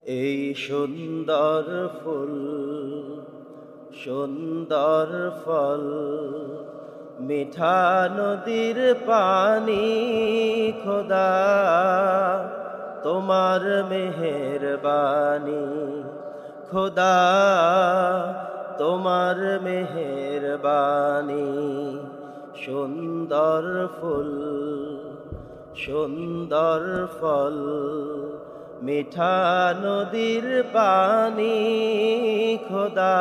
এই সুন্দর ফুল সুন্দর ফল মিঠা নদীর পানি খোদা তোমার মেহেরবানি খোদা তোমার মেহেরবানি সুন্দর ফুল সুন্দর ফল মিঠা নদীর পানি খোদা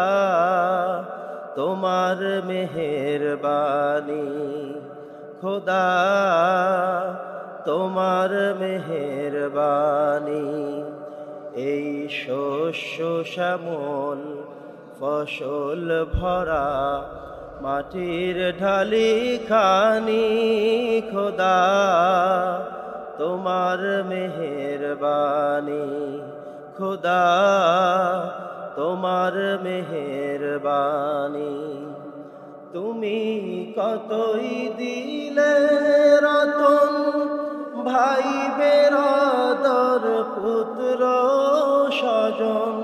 তোমার মেহেরবানি খোদা তোমার মেহেরবানি এই শস্য শ্যামল ফসল ভরা মাটির ঢালি খানি খোদা তোমার মেহেরবানি খোদা তোমার মেহেরবানি তুমি কতই দিলে রতন ভাই বেরাদর পুত্র স্বজন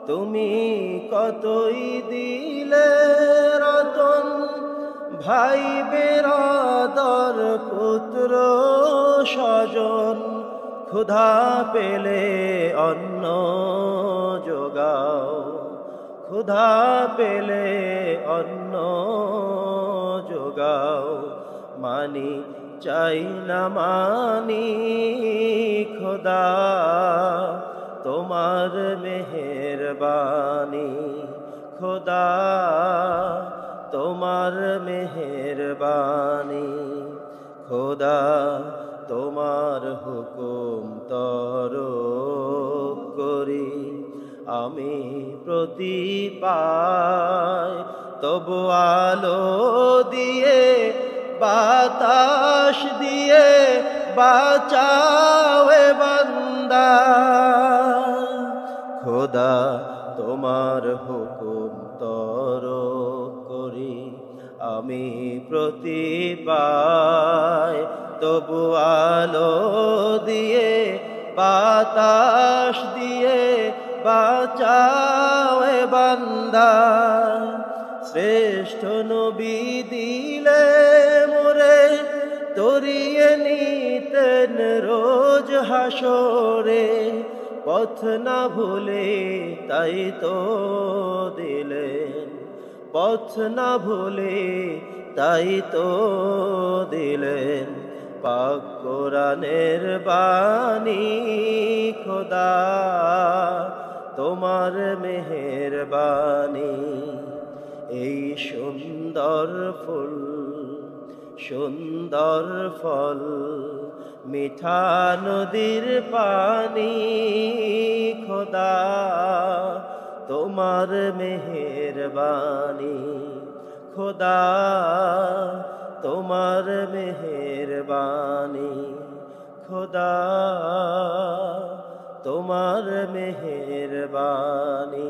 তুমি কতই দিলে রতন ভাই বেরাদর পুত্র স্বজন ক্ষুধা পেলে অন্ন যোগাও ক্ষুধা পেলে অন্ন যোগাও মানি চাই না মানি খোদা তোমার মেহেরবানি খোদা তোমার মেহেরবানি খোদা তোমার হুকুম তরক করি আমি প্রতি পাই তবু আলো দিয়ে বাতাস দিয়ে বাঁচাও এ বান্দা খোদা তোমার হুকুম তরক করি আমি প্রতি পাই তবু আলো দিয়ে বাতাস দিয়ে বাঁচাও এ বান্দা শ্রেষ্ঠ নবী দিলে মোরে তরিয়ে নিতেন রোজ হাসরে পথ না ভুলে তাই তো দিলেন পথ না ভুলে তাই তো দিলেন পাক কোরআনের বাণী খোদা তোমার মেহেরবানি এই সুন্দর ফুল সুন্দর ফল মিঠা নদীর পানি খোদা তোমার মেহেরবানি খোদা তোমার মেহেরবানি খোদা তোমার মেহেরবানি।